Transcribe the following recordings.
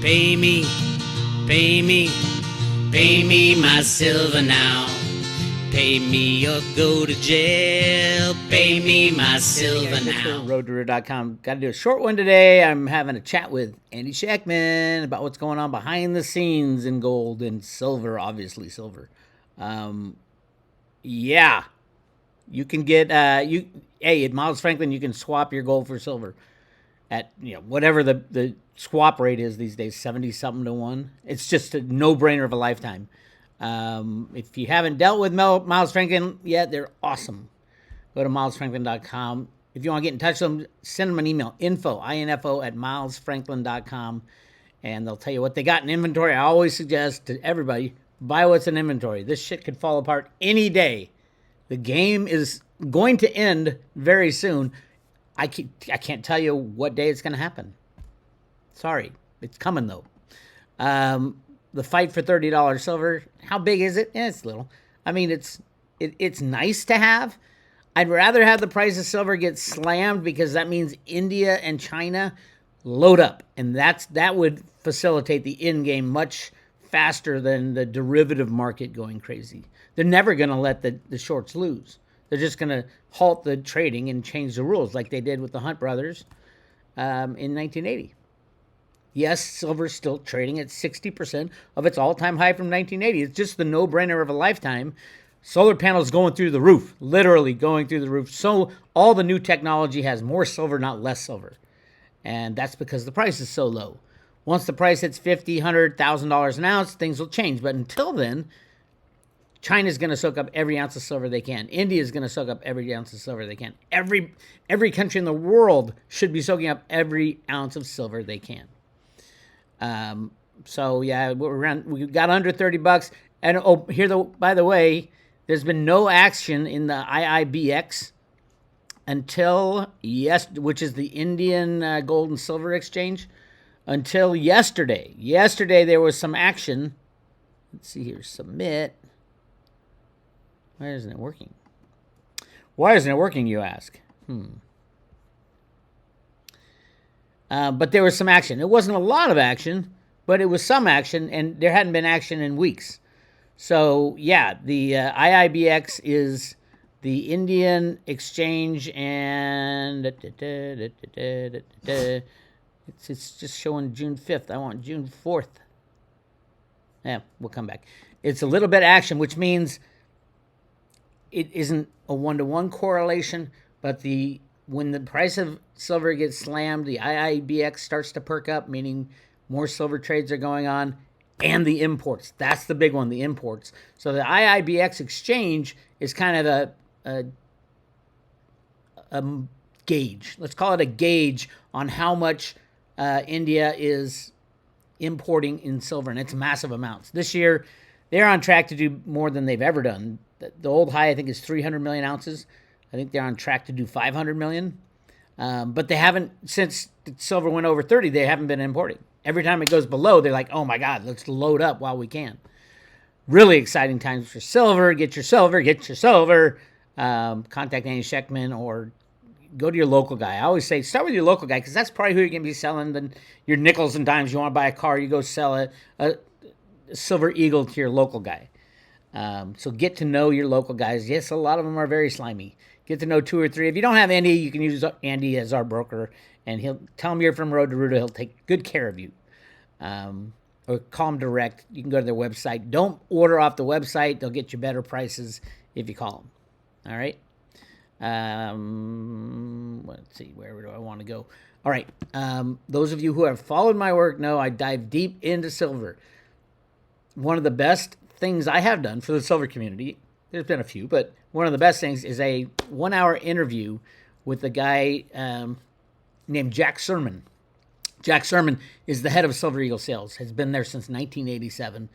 Pay me, pay me, pay me my silver now. Pay me or go to jail. Pay me my silver now. RoadToRoot.com. Got to do a short one today. I'm having a chat with Andy Shackman about what's going on behind the scenes in gold and silver, obviously silver. Yeah, you can get at Miles Franklin you can swap your gold for silver at whatever the swap rate is these days, 70 something to 1. It's just a no-brainer of a lifetime. If you haven't dealt with Miles Franklin yet, they're awesome. Go to milesfranklin.com. If you want to get in touch with them, send them an email, info at milesfranklin.com, and they'll tell you what they got in inventory. I always suggest to everybody, buy what's in inventory. This shit could fall apart any day. The game is going to end very soon. I can't tell you what day it's going to happen. Sorry. It's coming, though. The fight for $30 silver, how big is it? It's little. I mean, it's nice to have. I'd rather have the price of silver get slammed because that means India and China load up. And that would facilitate the end game much faster than the derivative market going crazy. They're never going to let the shorts lose. They're just going to halt the trading and change the rules like they did with the Hunt brothers in 1980. Yes, silver's still trading at 60% of its all-time high from 1980. It's just the no-brainer of a lifetime. Solar panels going through the roof, literally going through the roof. So all the new technology has more silver, not less silver. And that's because the price is so low. Once the price hits $50,000, $100,000 an ounce, things will change. But until then, China's going to soak up every ounce of silver they can. India's going to soak up every ounce of silver they can. Every country in the world should be soaking up every ounce of silver they can. So yeah, we got under $30. And by the way, there's been no action in the IIBX until which is the Indian Gold and Silver Exchange, until yesterday. Yesterday there was some action. Let's see here, submit. Why isn't it working? Why isn't it working, you ask? But there was some action. It wasn't a lot of action, but it was some action, and there hadn't been action in weeks. So, yeah, the IIBX is the Indian Exchange, and it's just showing June 5th. I want June 4th. Yeah, we'll come back. It's a little bit of action, which means it isn't a one-to-one correlation, but when the price of silver gets slammed, the IIBX starts to perk up, meaning more silver trades are going on, and the imports. That's the big one, the imports. So the IIBX exchange is kind of a gauge. Let's call it a gauge on how much India is importing in silver, and it's massive amounts. This year, they're on track to do more than they've ever done. The old high, I think, is 300 million ounces. I think they're on track to do 500 million. But they haven't, since silver went over 30, they haven't been importing. Every time it goes below, they're like, oh my God, let's load up while we can. Really exciting times for silver. Get your silver, get your silver. Contact Andy Sheckman or go to your local guy. I always say start with your local guy because that's probably who you're going to be selling your nickels and dimes. You want to buy a car, you go sell a Silver Eagle to your local guy. So get to know your local guys. Yes, a lot of them are very slimy. Get to know 2 or 3. If you don't have Andy, you can use Andy as our broker, and he'll tell him you're from Road to Root. He'll take good care of you. Or call them direct. You can go to their website. Don't order off the website. They'll get you better prices if you call them. All right? Let's see. Where do I want to go? All right. Those of you who have followed my work know I dive deep into silver. One of the best things I have done for the silver community, there's been a few, but one of the best things is a 1-hour interview with a guy named Jack Sermon. Jack Sermon is the head of Silver Eagle Sales, has been there since 1987.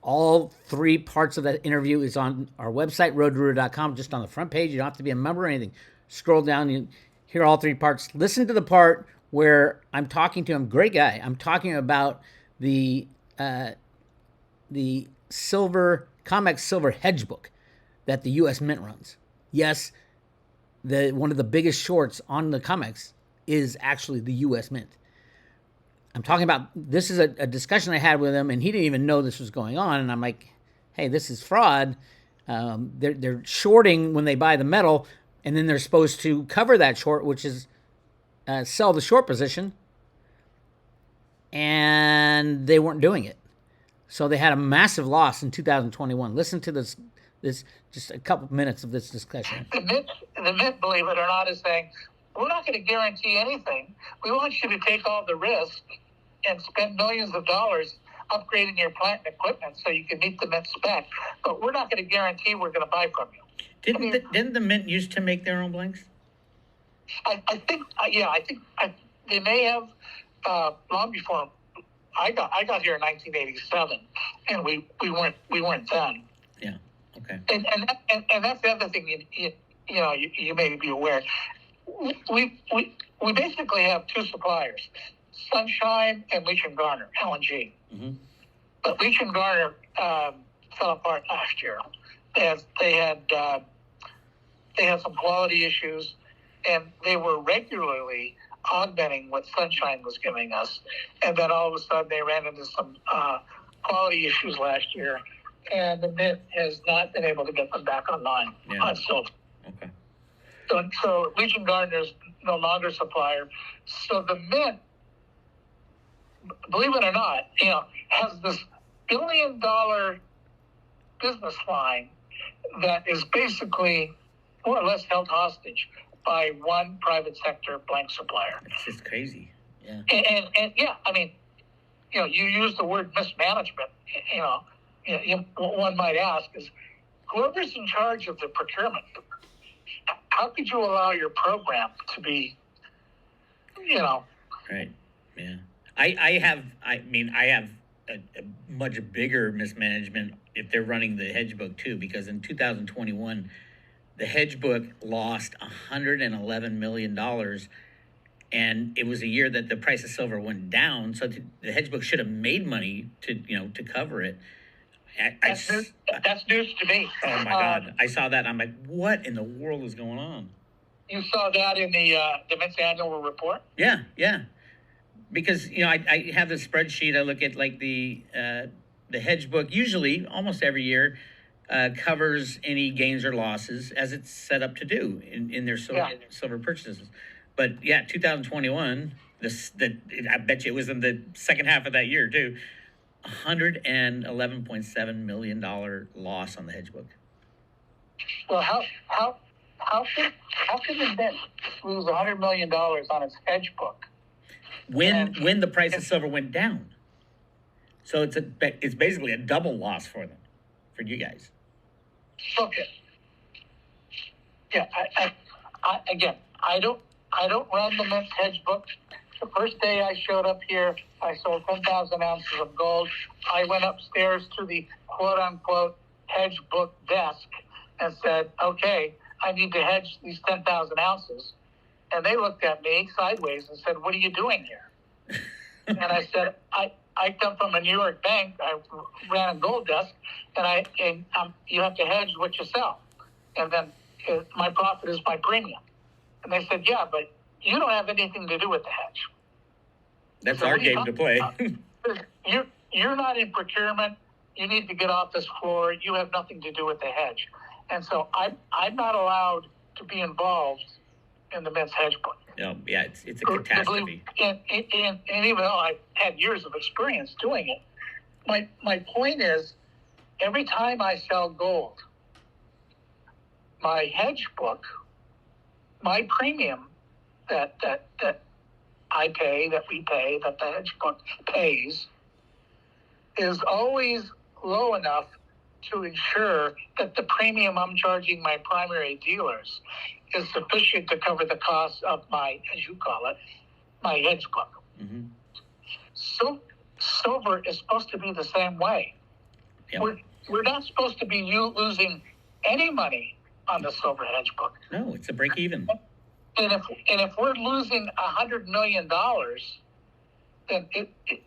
All 3 parts of that interview is on our website, roadtoroot.com, just on the front page. You don't have to be a member or anything. Scroll down, you hear all 3 parts. Listen to the part where I'm talking to him, great guy. I'm talking about the silver, COMEX silver hedge book that the U.S. Mint runs. Yes, one of the biggest shorts on the COMEX is actually the U.S. Mint. I'm talking about this is a discussion I had with him, and he didn't even know this was going on. And I'm like, hey, this is fraud. They're shorting when they buy the metal, and then they're supposed to cover that short, which is sell the short position, and they weren't doing it. So they had a massive loss in 2021. Listen to this just a couple minutes of this discussion. The Mint, believe it or not, is saying, we're not going to guarantee anything. We want you to take all the risk and spend millions of dollars upgrading your plant and equipment so you can meet the Mint spec, but we're not going to guarantee we're going to buy from you. Didn't the Mint used to make their own blanks? I think they may have long before I got here in 1987, and we weren't done. Yeah. Okay. And that's the other thing you may be aware. We basically have two suppliers, Sunshine and Leach and Garner, LNG. Mm-hmm. But Leach and Garner fell apart last year as they had some quality issues, and they were regularly augmenting what Sunshine was giving us. And then all of a sudden they ran into some quality issues last year, and the Mint has not been able to get them back online on silver. Okay. So Leach and Gardner is no longer a supplier. So the Mint, believe it or not, has this $1 billion business line that is basically more or less held hostage by one private sector blank supplier. It's just crazy. Yeah. And yeah, I mean, you use the word mismanagement. One might ask is, whoever's in charge of the procurement, how could you allow your program to be, Right. Yeah. I have a much bigger mismanagement if they're running the hedge book too, because in 2021, the hedge book lost $111 million, and it was a year that the price of silver went down. So the hedge book should have made money to cover it. That's news to me. Oh my God! I saw that, and I'm like, what in the world is going on? You saw that in the Mint's annual report? Yeah. Because I have this spreadsheet. I look at like the hedge book. Usually, almost every year, covers any gains or losses as it's set up to do in their silver purchases. But yeah, 2021. I bet you it was in the second half of that year too. $111.7 million loss on the hedge book. Well, how can the Mint lose $100 million on its hedge book when the price of silver went down? So it's basically a double loss for them, for you guys. Okay. Yeah. I don't run the Mint hedge book. The first day I showed up here, I sold 10,000 ounces of gold. I went upstairs to the quote-unquote hedge book desk and said, okay, I need to hedge these 10,000 ounces. And they looked at me sideways and said, what are you doing here? And I said, I come from a New York bank. I ran a gold desk, and you have to hedge what you sell. And then my profit is my premium. And they said, yeah, but you don't have anything to do with the hedge. That's our game to play. You're not in procurement. You need to get off this floor. You have nothing to do with the hedge. And so I'm not allowed to be involved in the Mint's hedge book. No, yeah, it's a catastrophe. And even though I've had years of experience doing it, my point is, every time I sell gold, my hedge book, my premium that I pay, that we pay, that the hedge book pays, is always low enough to ensure that the premium I'm charging my primary dealers is sufficient to cover the cost of my, as you call it, my hedge book. Mm-hmm. So silver is supposed to be the same way. Yep. We're not supposed to be losing any money on the silver hedge book. No, it's a break even. And if we're losing $100 million, then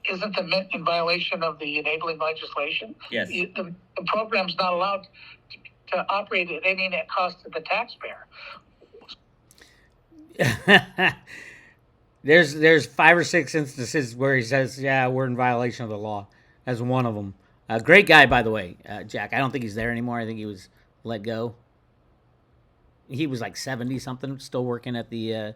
isn't the Mint in violation of the enabling legislation? Yes. The program's not allowed to operate at any net cost to the taxpayer. There's 5 or 6 instances where he says, "Yeah, we're in violation of the law." That's one of them. Great guy, by the way, Jack. I don't think he's there anymore. I think he was let go. He was like 70 something, still working at the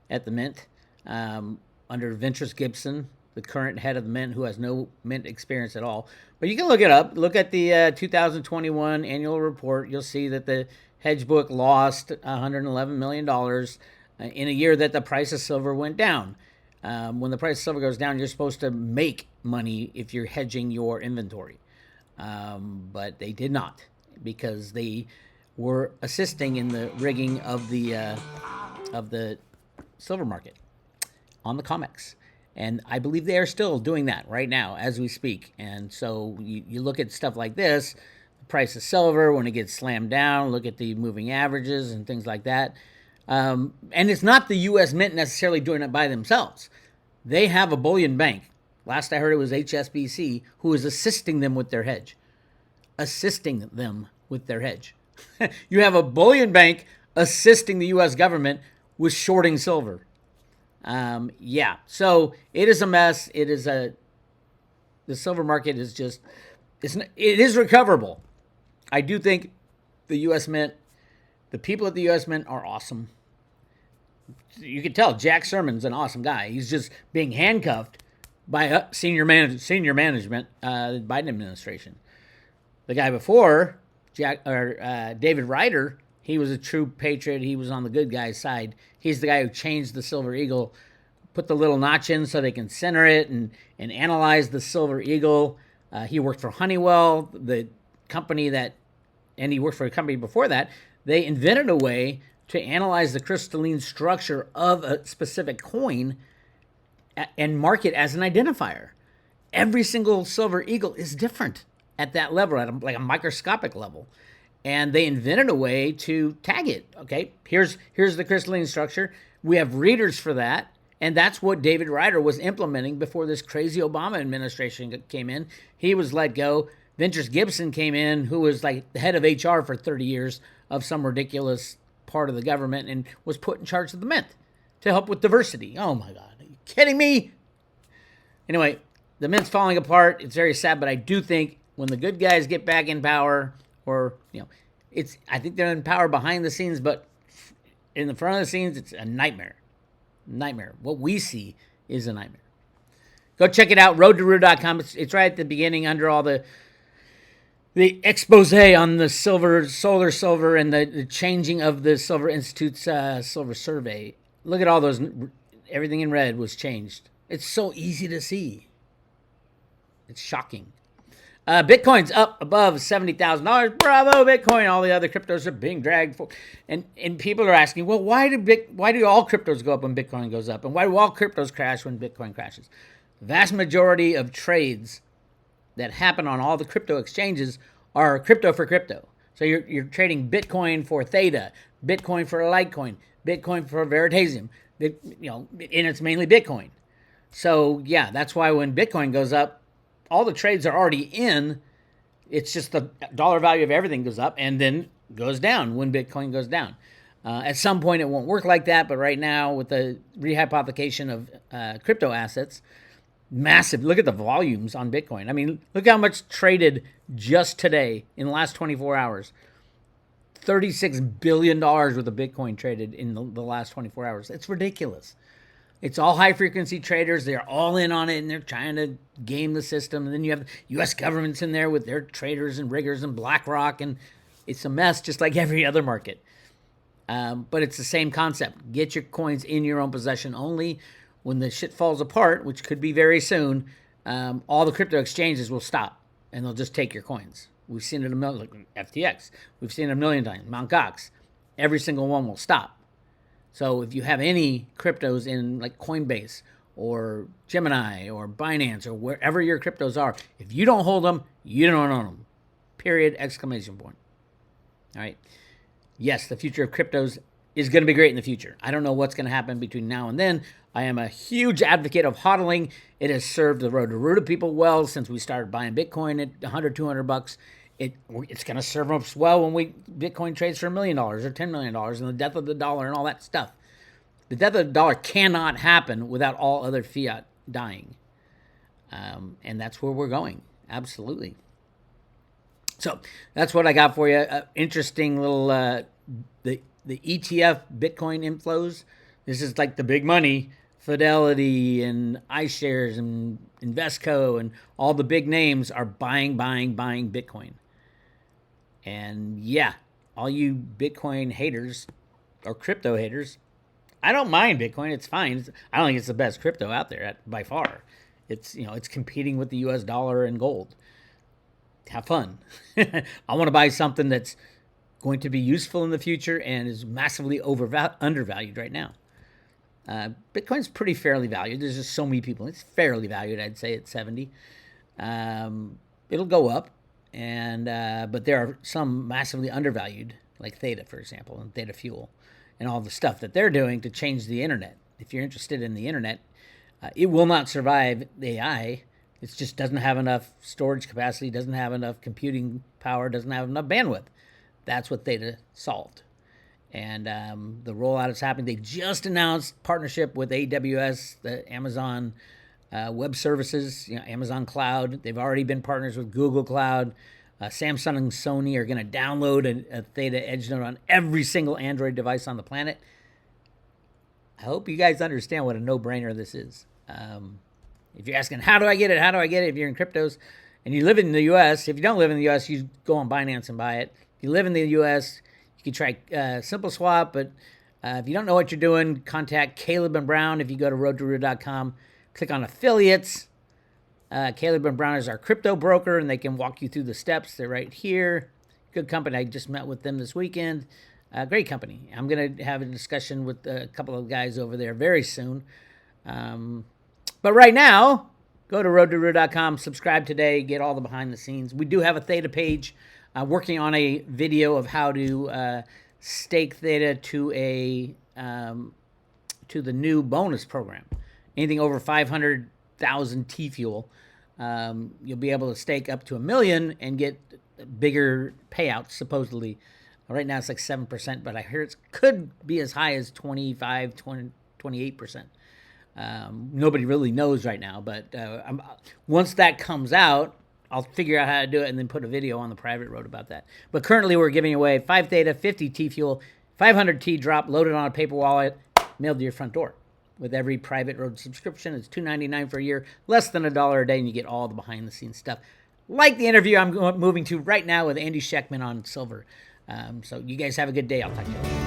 Mint under Ventress Gibson, the current head of the Mint, who has no Mint experience at all. But you can look it up. Look at the 2021 annual report. You'll see that the hedge book lost $111 million in a year that the price of silver went down. When the price of silver goes down, you're supposed to make money if you're hedging your inventory. But they did not, because they were assisting in the rigging of the silver market on the COMEX. And I believe they are still doing that right now as we speak. And so you look at stuff like this, the price of silver, when it gets slammed down, look at the moving averages and things like that. And it's not the U.S. Mint necessarily doing it by themselves. They have a bullion bank. Last I heard, it was HSBC, who is assisting them with their hedge. Assisting them with their hedge. You have a bullion bank assisting the U.S. government with shorting silver. So it is a mess. The silver market is just, it is recoverable. I do think the U.S. Mint, the people at the U.S. Mint are awesome. You can tell Jack Sherman's an awesome guy. He's just being handcuffed by senior management, the Biden administration. The guy before, David Ryder, he was a true patriot. He was on the good guy's side. He's the guy who changed the Silver Eagle, put the little notch in so they can center it and analyze the Silver Eagle. He worked for Honeywell, the company and he worked for a company before that. They invented a way to analyze the crystalline structure of a specific coin and mark it as an identifier. Every single Silver Eagle is different at that level, at like a microscopic level. And they invented a way to tag it. Okay, here's the crystalline structure. We have readers for that. And that's what David Ryder was implementing before this crazy Obama administration came in. He was let go. Ventress Gibson came in, who was like the head of HR for 30 years of some ridiculous part of the government, and was put in charge of the Mint to help with diversity. Oh my God, are you kidding me? Anyway, the Mint's falling apart. It's very sad, but I do think when the good guys get back in power, or I think they're in power behind the scenes, but in the front of the scenes, it's a nightmare. What we see is a nightmare. Go check it out, roadtoroot.com. It's right at the beginning under all the expose on the solar silver, and the changing of the Silver Institute's silver survey. Look at all those. Everything in red was changed. It's so easy to see. It's shocking. Bitcoin's up above $70,000. Bravo, Bitcoin. All the other cryptos are being dragged for, and people are asking, well, why do all cryptos go up when Bitcoin goes up, and why do all cryptos crash when Bitcoin crashes? The vast majority of trades that happen on all the crypto exchanges are crypto for crypto. So you're trading Bitcoin for Theta, Bitcoin for Litecoin, Bitcoin for Veritasium. And it's mainly Bitcoin. So yeah, that's why when Bitcoin goes up, all the trades are already in. It's just the dollar value of everything goes up and then goes down when Bitcoin goes down. At some point, it won't work like that. But right now, with the rehypothecation of crypto assets, massive. Look at the volumes on Bitcoin. I mean, look how much traded just today in the last 24 hours. $36 billion worth of Bitcoin traded in the last 24 hours. It's ridiculous. It's all high-frequency traders. They're all in on it, and they're trying to game the system. And then you have U.S. governments in there with their traders and riggers and BlackRock, and it's a mess just like every other market. But it's the same concept. Get your coins in your own possession only. When the shit falls apart, which could be very soon, all the crypto exchanges will stop, and they'll just take your coins. We've seen it a million, like FTX. We've seen it a million times. Mt. Gox. Every single one will stop. So if you have any cryptos in like Coinbase or Gemini or Binance or wherever your cryptos are, if you don't hold them, you don't own them. Period, exclamation point. All right. Yes, the future of cryptos is going to be great in the future. I don't know what's going to happen between now and then. I am a huge advocate of hodling. It has served the road to root of people well since we started buying Bitcoin at $100, $200. It's going to serve us well when Bitcoin trades for $1 million or $10 million and the death of the dollar and all that stuff. The death of the dollar cannot happen without all other fiat dying. And that's where we're going. Absolutely. So that's what I got for you. Interesting little the ETF Bitcoin inflows. This is like the big money, Fidelity and iShares and Invesco and all the big names are buying Bitcoin. And yeah, all you Bitcoin haters or crypto haters, I don't mind Bitcoin. It's fine. I don't think it's the best crypto out there by far. It's it's competing with the U.S. dollar and gold. Have fun. I want to buy something that's going to be useful in the future and is massively undervalued right now. Bitcoin's pretty fairly valued. There's just so many people. It's fairly valued. I'd say at 70. It'll go up, but there are some massively undervalued, like Theta, for example, and Theta Fuel, and all the stuff that they're doing to change the internet. If you're interested in the internet, it will not survive AI. It just doesn't have enough storage capacity, doesn't have enough computing power, doesn't have enough bandwidth. That's what Theta solved. And the rollout is happening. They just announced partnership with AWS, the Amazon Web Services, Amazon Cloud. They've already been partners with Google Cloud. Samsung and Sony are going to download a Theta Edge node on every single Android device on the planet. I hope you guys understand what a no-brainer this is. If you're asking, how do I get it? If you're in cryptos and you live in the U.S., if you don't live in the U.S., you go on Binance and buy it. If you live in the U.S., you can try Simple Swap, but if you don't know what you're doing, contact Caleb and Brown. If you go to roadtoroot.com, click on affiliates. Caleb and Brown is our crypto broker, and they can walk you through the steps. They're right here. Good company. I just met with them this weekend. Great company. I'm going to have a discussion with a couple of guys over there very soon. But right now, go to roadtoroot.com, subscribe today, get all the behind the scenes. We do have a Theta page. Working on a video of how to stake Theta to the new bonus program. Anything over 500,000 T-Fuel, you'll be able to stake up to $1 million and get bigger payouts, supposedly. Right now it's like 7%, but I hear it could be as high as 25, 20, 28%. Nobody really knows right now, but once that comes out, I'll figure out how to do it and then put a video on the private road about that. But currently we're giving away 5 Theta, 50 T-Fuel, 500 T-Drop loaded on a paper wallet, mailed to your front door. With every private road subscription, it's $2.99 for a year, less than $1 a day, and you get all the behind-the-scenes stuff. Like the interview I'm moving to right now with Andy Scheckman on silver. So you guys have a good day. I'll talk to you later.